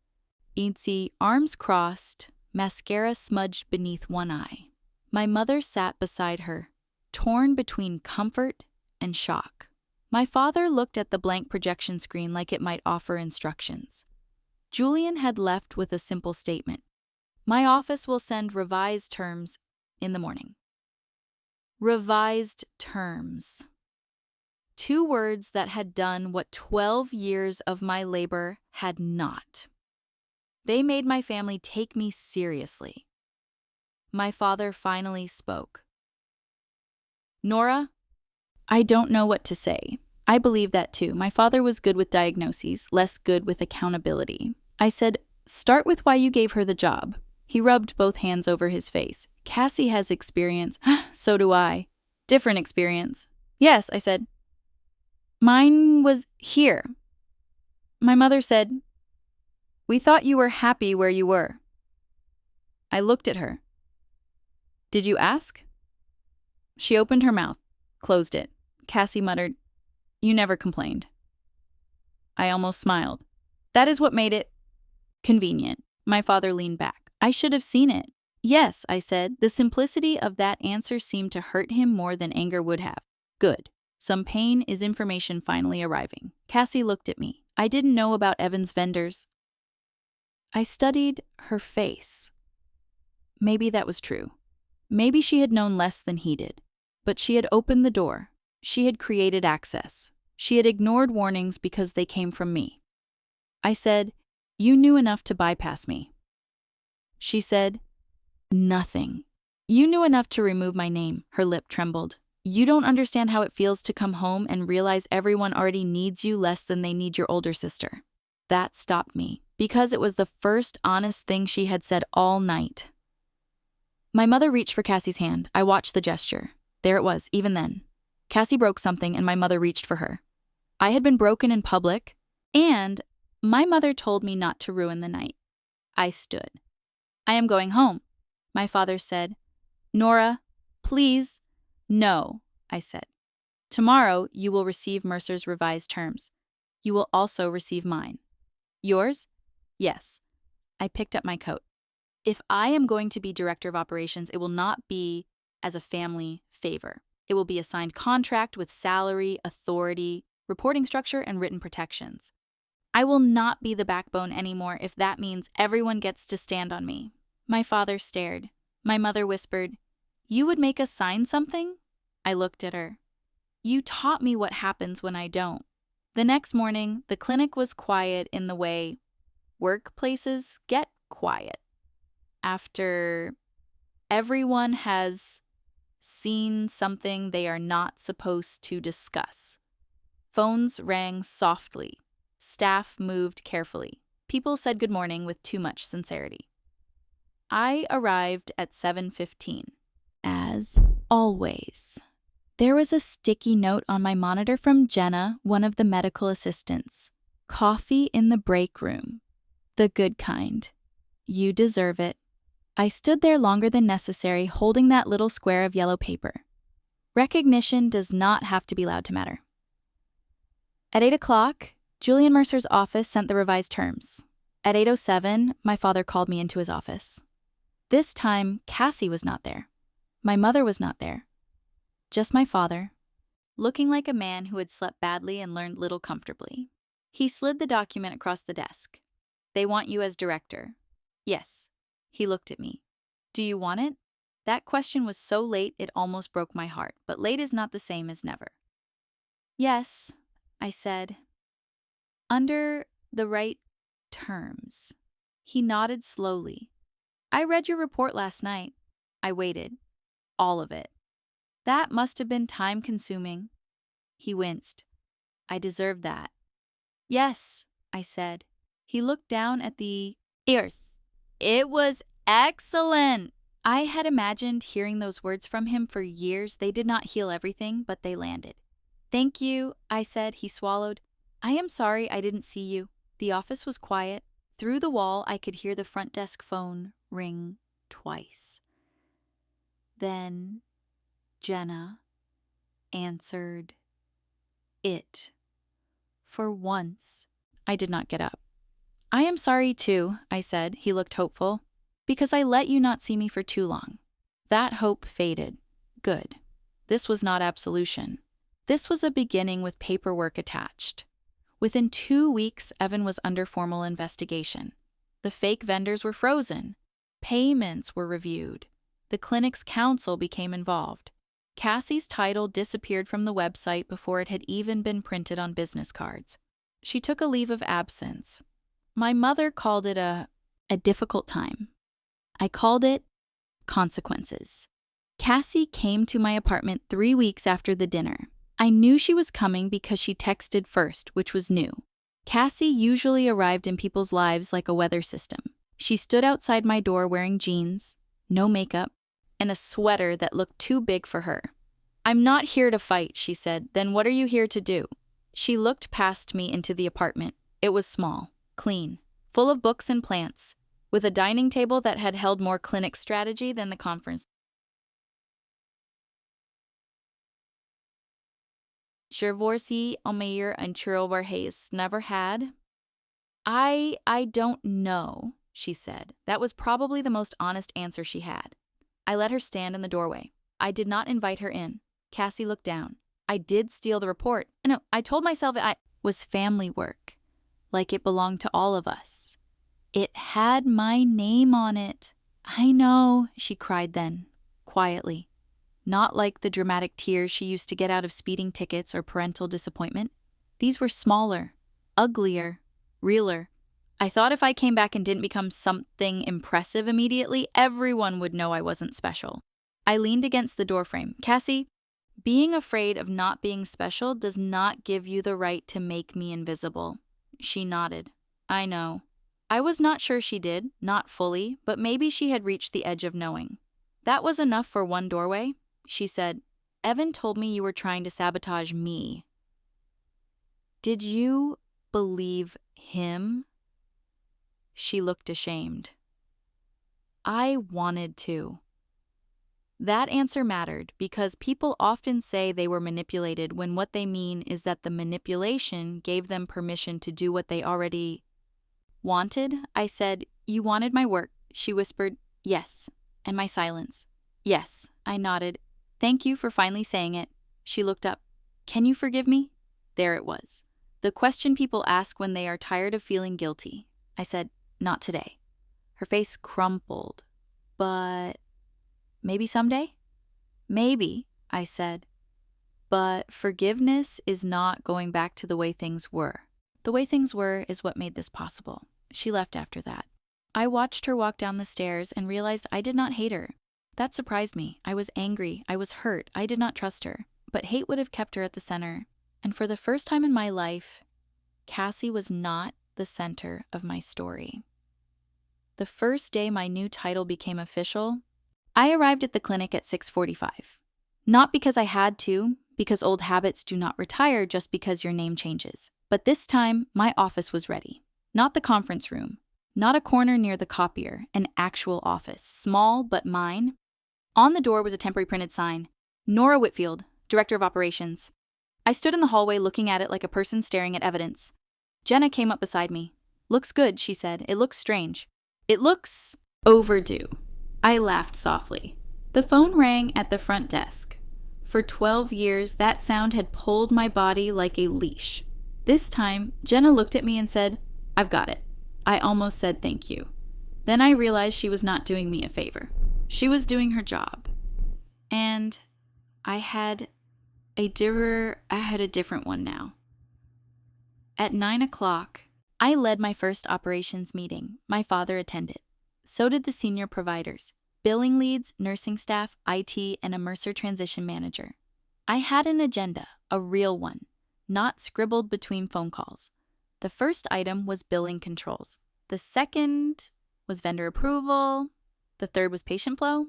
A: eensy, arms crossed, mascara smudged beneath one eye. My mother sat beside her, torn between comfort and shock. My father looked at the blank projection screen like it might offer instructions. Julian had left with a simple statement. "My office will send revised terms in the morning." Revised terms. 2 words that had done what 12 years of my labor had not. They made my family take me seriously. My father finally spoke. "Nora, I don't know what to say." I believe that too. My father was good with diagnoses, less good with accountability. I said, "Start with why you gave her the job." He rubbed both hands over his face. "Cassie has experience." "So do I." "Different experience." "Yes," I said. "Mine was here." My mother said, "We thought you were happy where you were." I looked at her. "Did you ask?" She opened her mouth, closed it. Cassie muttered, "You never complained." I almost smiled. That is what made it convenient. My father leaned back. "I should have seen it." "Yes," I said. The simplicity of that answer seemed to hurt him more than anger would have. Good. Some pain is information finally arriving. Cassie looked at me. I didn't know about Evan's vendors. I studied her face. Maybe that was true. Maybe she had known less than he did. But she had opened the door. She had created access. She had ignored warnings because they came from me. I said, "You knew enough to bypass me." She said, "Nothing." "You knew enough to remove my name." Her lip trembled. "You don't understand how it feels to come home and realize everyone already needs you less than they need your older sister." That stopped me, because it was the first honest thing she had said all night. My mother reached for Cassie's hand. I watched the gesture. There it was, even then. Cassie broke something and my mother reached for her. I had been broken in public, and my mother told me not to ruin the night. I stood. I am going home. My father said, Nora, please. No, I said. Tomorrow you will receive Mercer's revised terms. You will also receive mine. Yours? Yes. I picked up my coat. If I am going to be director of operations, it will not be as a family favor. It will be a signed contract with salary, authority, reporting structure, and written protections. I will not be the backbone anymore if that means everyone gets to stand on me. My father stared. My mother whispered, You would make us sign something? I looked at her. You taught me what happens when I don't. The next morning, the clinic was quiet in the way workplaces get quiet. After everyone has seen something they are not supposed to discuss. Phones rang softly. Staff moved carefully. People said good morning with too much sincerity. I arrived at 7:15. As always. There was a sticky note on my monitor from Jenna, one of the medical assistants. Coffee in the break room. The good kind. You deserve it. I stood there longer than necessary, holding that little square of yellow paper. Recognition does not have to be loud to matter. At 8 o'clock, Julian Mercer's office sent the revised terms. At 8:07, my father called me into his office. This time, Cassie was not there. My mother was not there. Just my father, looking like a man who had slept badly and learned little comfortably. He slid the document across the desk. They want you as director. Yes. He looked at me. Do you want it? That question was so late it almost broke my heart, but late is not the same as never. Yes, I said. Under the right terms. He nodded slowly. I read your report last night. I waited. All of it. That must have been time-consuming. He winced. I deserved that. Yes, I said. He looked down at the ears. It was excellent. I had imagined hearing those words from him for years. They did not heal everything, but they landed. Thank you, I said. He swallowed. I am sorry I didn't see you. The office was quiet. Through the wall, I could hear the front desk phone ring twice. Then Jenna answered it. For once, I did not get up. I am sorry too, I said. He looked hopeful. Because I let you not see me for too long. That hope faded. Good. This was not absolution. This was a beginning with paperwork attached. Within 2 weeks, Evan was under formal investigation. The fake vendors were frozen. Payments were reviewed. The clinic's counsel became involved. Cassie's title disappeared from the website before it had even been printed on business cards. She took a leave of absence. My mother called it a difficult time. I called it consequences. Cassie came to my apartment 3 weeks after the dinner. I knew she was coming because she texted first, which was new. Cassie usually arrived in people's lives like a weather system. She stood outside my door wearing jeans, no makeup, and a sweater that looked too big for her. I'm not here to fight, she said. Then what are you here to do? She looked past me into the apartment. It was small, clean, full of books and plants, with a dining table that had held more clinic strategy than the conference. Chervorsi Omeir and Churrobarhays never had? I don't know, she said. That was probably the most honest answer she had. I let her stand in the doorway. I did not invite her in. Cassie looked down. I did steal the report. No, I told myself it was family work, like it belonged to all of us. It had my name on it. I know, she cried then, quietly. Not like the dramatic tears she used to get out of speeding tickets or parental disappointment. These were smaller, uglier, realer. I thought if I came back and didn't become something impressive immediately, everyone would know I wasn't special. I leaned against the doorframe. Cassie, being afraid of not being special does not give you the right to make me invisible. She nodded. I know. I was not sure she did, not fully, but maybe she had reached the edge of knowing. That was enough for one doorway. She said, Evan told me you were trying to sabotage me. Did you believe him? She looked ashamed. I wanted to. That answer mattered because people often say they were manipulated when what they mean is that the manipulation gave them permission to do what they already wanted. I said, "You wanted my work." She whispered, "Yes." And my silence. "Yes." I nodded. "Thank you for finally saying it." She looked up. "Can you forgive me?" There it was. The question people ask when they are tired of feeling guilty. I said, "Not today." Her face crumpled. "But maybe someday?" "Maybe," I said. "But forgiveness is not going back to the way things were. The way things were is what made this possible." She left after that. I watched her walk down the stairs and realized I did not hate her. That surprised me. I was angry. I was hurt. I did not trust her. But hate would have kept her at the center. And for the first time in my life, Cassie was not the center of my story. The first day my new title became official, I arrived at the clinic at 6:45. Not because I had to, because old habits do not retire just because your name changes. But this time, my office was ready. Not the conference room. Not a corner near the copier, an actual office, small but mine. On the door was a temporary printed sign, "Nora Whitfield, Director of Operations." I stood in the hallway looking at it like a person staring at evidence. Jenna came up beside me. "Looks good," she said. "It looks strange. It looks overdue." I laughed softly. The phone rang at the front desk. For 12 years, that sound had pulled my body like a leash. This time, Jenna looked at me and said, "I've got it." I almost said thank you. Then I realized she was not doing me a favor. She was doing her job. And I had a different one now. At 9 o'clock, I led my first operations meeting. My father attended. So did the senior providers, billing leads, nursing staff, IT, and a Mercer transition manager. I had an agenda, a real one, not scribbled between phone calls. The first item was billing controls. The second was vendor approval. The third was patient flow.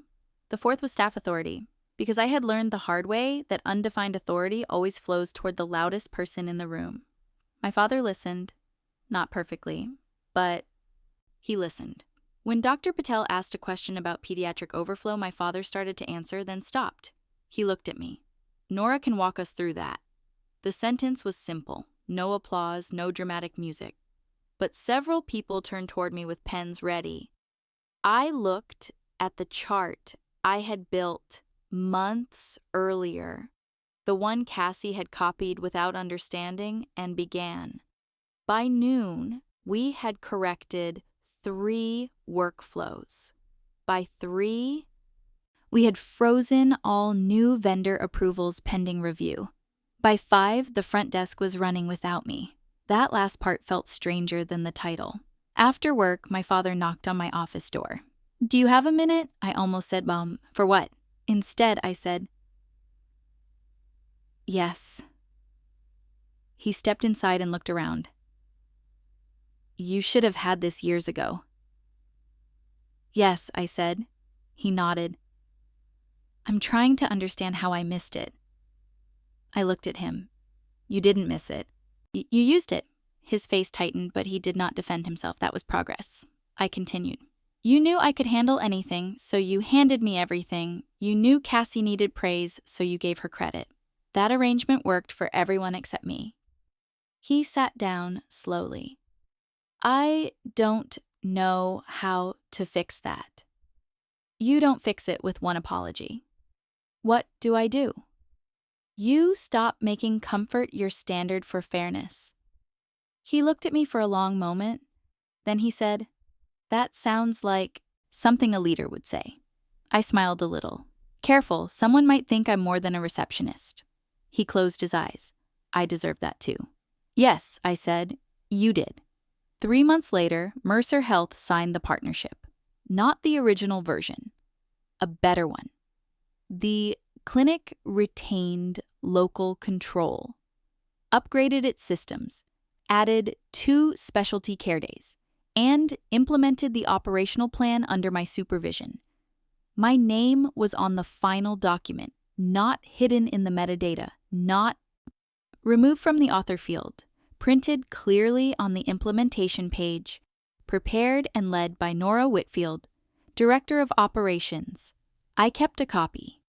A: The fourth was staff authority, because I had learned the hard way that undefined authority always flows toward the loudest person in the room. My father listened, not perfectly, but he listened. When Dr. Patel asked a question about pediatric overflow, my father started to answer, then stopped. He looked at me. "Nora can walk us through that." The sentence was simple. No applause, no dramatic music. But several people turned toward me with pens ready. I looked at the chart I had built months earlier, the one Cassie had copied without understanding, and began. By noon, we had corrected 3 workflows. By 3, we had frozen all new vendor approvals pending review. By 5, the front desk was running without me. That last part felt stranger than the title. After work, my father knocked on my office door. "Do you have a minute?" I almost said, "Mom, for what?" Instead, I said, "Yes." He stepped inside and looked around. "You should have had this years ago." "Yes," I said. He nodded. "I'm trying to understand how I missed it." I looked at him. "You didn't miss it. You used it." His face tightened, but he did not defend himself. That was progress. I continued. "You knew I could handle anything, so you handed me everything. You knew Cassie needed praise, so you gave her credit. That arrangement worked for everyone except me." He sat down slowly. "I don't know how to fix that." "You don't fix it with one apology." "What do I do?" "You stop making comfort your standard for fairness." He looked at me for a long moment. Then he said, "That sounds like something a leader would say." I smiled a little. "Careful, someone might think I'm more than a receptionist." He closed his eyes. "I deserve that too." "Yes," I said, "you did." 3 months later, Mercer Health signed the partnership. Not the original version, a better one. The clinic retained local control, upgraded its systems, added 2 specialty care days, and implemented the operational plan under my supervision. My name was on the final document, not hidden in the metadata, not removed from the author field, printed clearly on the implementation page, prepared and led by Nora Whitfield, Director of Operations. I kept a copy.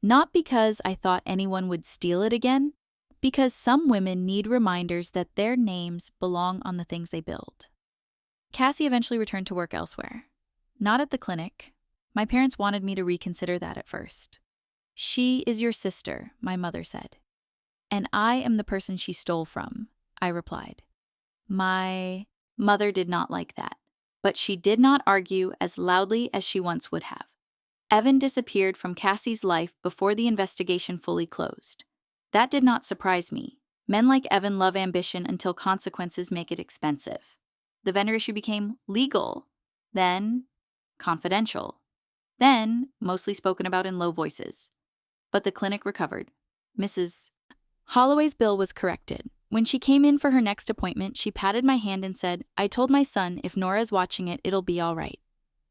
A: Not because I thought anyone would steal it again, because some women need reminders that their names belong on the things they build. Cassie eventually returned to work elsewhere. Not at the clinic. My parents wanted me to reconsider that at first. She is your sister, my mother said. And I am the person she stole from, I replied. My mother did not like that, but she did not argue as loudly as she once would have. Evan disappeared from Cassie's life before the investigation fully closed. That did not surprise me. Men like Evan love ambition until consequences make it expensive. The vendor issue became legal, then confidential, then mostly spoken about in low voices. But the clinic recovered. Mrs. Holloway's bill was corrected. When she came in for her next appointment, she patted my hand and said, "I told my son, if Nora's watching it, it'll be all right."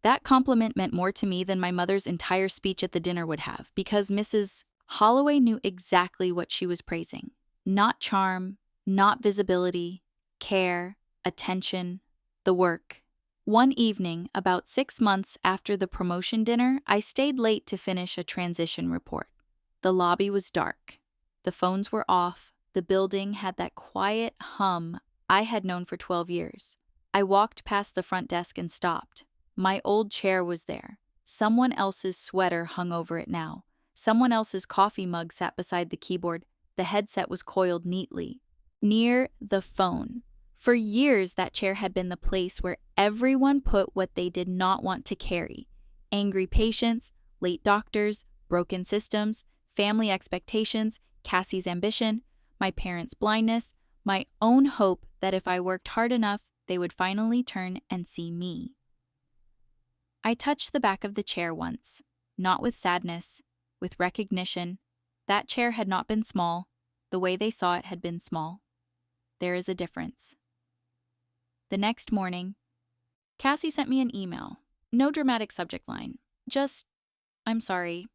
A: That compliment meant more to me than my mother's entire speech at the dinner would have, because Mrs. Holloway knew exactly what she was praising. Not charm, not visibility, care, attention, the work. One evening, about 6 months after the promotion dinner, I stayed late to finish a transition report. The lobby was dark. The phones were off. The building had that quiet hum I had known for 12 years. I walked past the front desk and stopped. My old chair was there. Someone else's sweater hung over it now. Someone else's coffee mug sat beside the keyboard. The headset was coiled neatly near the phone. For years, that chair had been the place where everyone put what they did not want to carry. Angry patients, late doctors, broken systems, family expectations, Cassie's ambition, my parents' blindness, my own hope that if I worked hard enough, they would finally turn and see me. I touched the back of the chair once, not with sadness, with recognition. That chair had not been small. The way they saw it had been small. There is a difference. The next morning, Cassie sent me an email. No dramatic subject line. Just, "I'm sorry."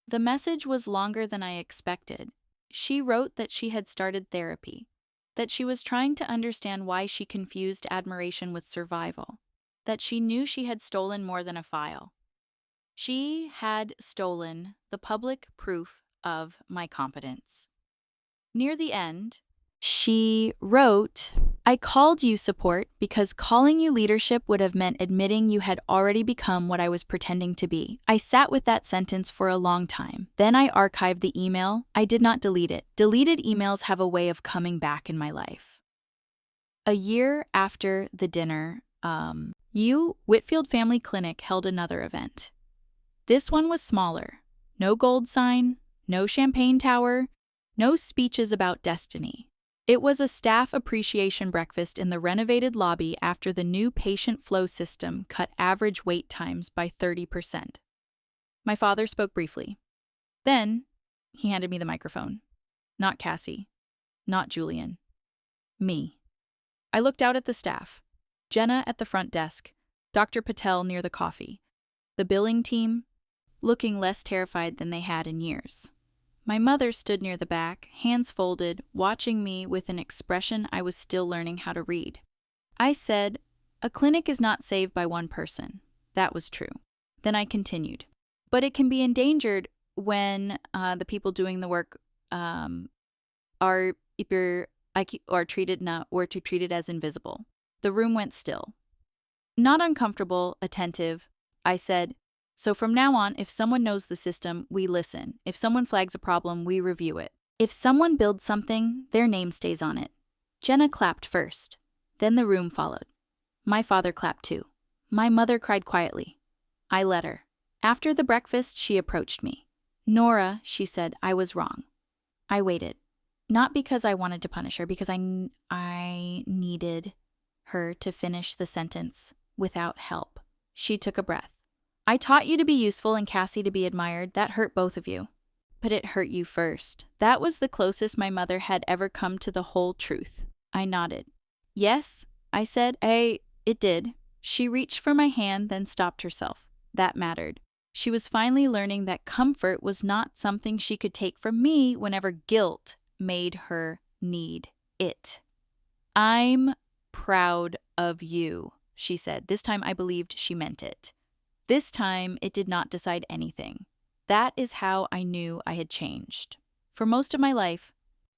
A: The message was longer than I expected. She wrote that she had started therapy, that she was trying to understand why she confused admiration with survival, that she knew she had stolen more than a file. She had stolen the public proof of my competence. Near the end, she wrote, "I called you support because calling you leadership would have meant admitting you had already become what I was pretending to be." I sat with that sentence for a long time. Then I archived the email. I did not delete it. Deleted emails have a way of coming back in my life. A year after the dinner, Whitfield Family Clinic held another event. This one was smaller. No gold sign, no champagne tower, no speeches about destiny. It was a staff appreciation breakfast in the renovated lobby after the new patient flow system cut average wait times by 30%. My father spoke briefly. Then, he handed me the microphone. Not Cassie. Not Julian. Me. I looked out at the staff. Jenna at the front desk. Dr. Patel near the coffee. The billing team, looking less terrified than they had in years. My mother stood near the back, hands folded, watching me with an expression I was still learning how to read. I said, "A clinic is not saved by one person." That was true. Then I continued. "But it can be endangered when the people doing the work are treated as invisible." The room went still. Not uncomfortable, attentive, I said, "So from now on, if someone knows the system, we listen. If someone flags a problem, we review it. If someone builds something, their name stays on it." Jenna clapped first. Then the room followed. My father clapped too. My mother cried quietly. I let her. After the breakfast, she approached me. "Nora," she said, "I was wrong." I waited. Not because I wanted to punish her, because I needed her to finish the sentence without help. She took a breath. "I taught you to be useful and Cassie to be admired. That hurt both of you. But it hurt you first." That was the closest my mother had ever come to the whole truth. I nodded. "Yes," I said, it did." She reached for my hand, then stopped herself. That mattered. She was finally learning that comfort was not something she could take from me whenever guilt made her need it. "I'm proud of you," she said. This time I believed she meant it. This time it did not decide anything. That is how I knew I had changed. For most of my life,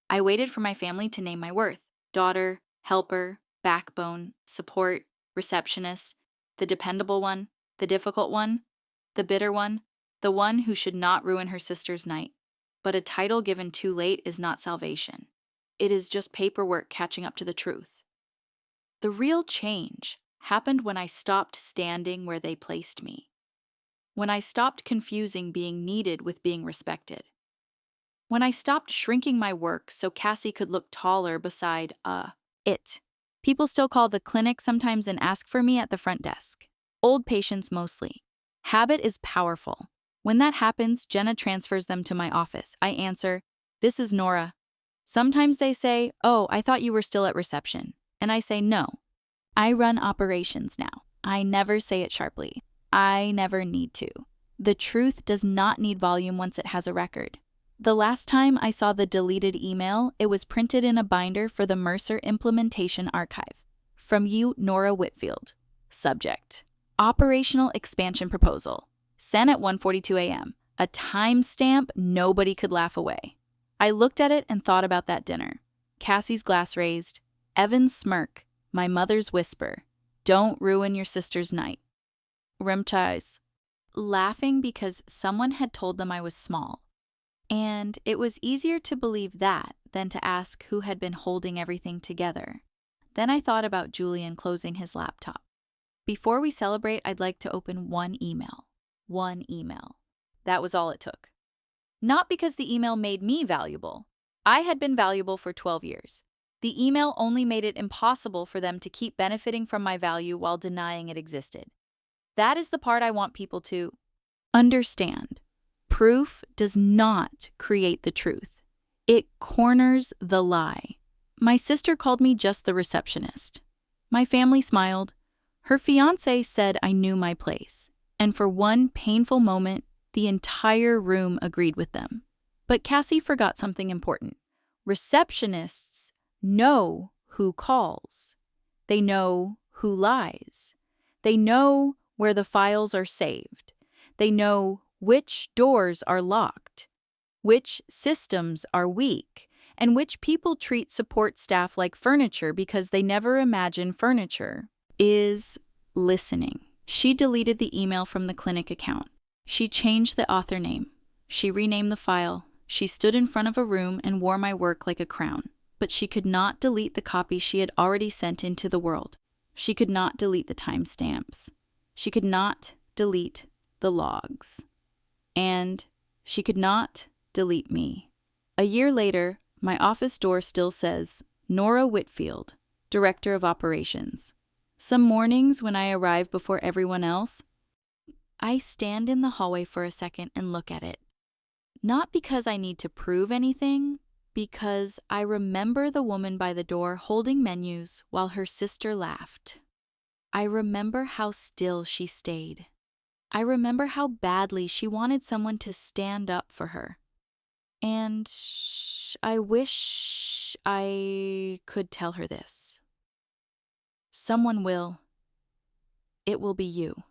A: I waited for my family to name my worth. Daughter, helper, backbone, support, receptionist, the dependable one, the difficult one, the bitter one, the one who should not ruin her sister's night. But a title given too late is not salvation. It is just paperwork catching up to the truth. The real change happened when I stopped standing where they placed me. When I stopped confusing being needed with being respected. When I stopped shrinking my work so Cassie could look taller beside it. People still call the clinic sometimes and ask for me at the front desk. Old patients mostly. Habit is powerful. When that happens, Jenna transfers them to my office. I answer, "This is Nora." Sometimes they say, "Oh, I thought you were still at reception." And I say, "No, I run operations now." I never say it sharply. I never need to. The truth does not need volume once it has a record. The last time I saw the deleted email, it was printed in a binder for the Mercer Implementation Archive. From you, Nora Whitfield. Subject: Operational Expansion Proposal. Sent at 1:42 a.m. A timestamp nobody could laugh away. I looked at it and thought about that dinner. Cassie's glass raised. Evan's smirk. My mother's whisper. "Don't ruin your sister's night." Remchais. Laughing because someone had told them I was small. And it was easier to believe that than to ask who had been holding everything together. Then I thought about Julian closing his laptop. Before we celebrate, I'd like to open one email. One email. That was all it took. Not because the email made me valuable. I had been valuable for 12 years. The email only made it impossible for them to keep benefiting from my value while denying it existed. That is the part I want people to understand. Proof does not create the truth. It corners the lie. My sister called me just the receptionist. My family smiled. Her fiancé said I knew my place. And for one painful moment, the entire room agreed with them. But Cassie forgot something important. Receptionists know who calls. They know who lies. They know where the files are saved. They know which doors are locked, which systems are weak, and which people treat support staff like furniture because they never imagine furniture is listening. She deleted the email from the clinic account. She changed the author name. She renamed the file. She stood in front of a room and wore my work like a crown. But she could not delete the copy she had already sent into the world. She could not delete the timestamps. She could not delete the logs. And she could not delete me. A year later, my office door still says, Nora Whitfield, Director of Operations. Some mornings when I arrive before everyone else, I stand in the hallway for a second and look at it. Not because I need to prove anything, because I remember the woman by the door holding menus while her sister laughed. I remember how still she stayed. I remember how badly she wanted someone to stand up for her. And I wish I could tell her this. Someone will. It will be you.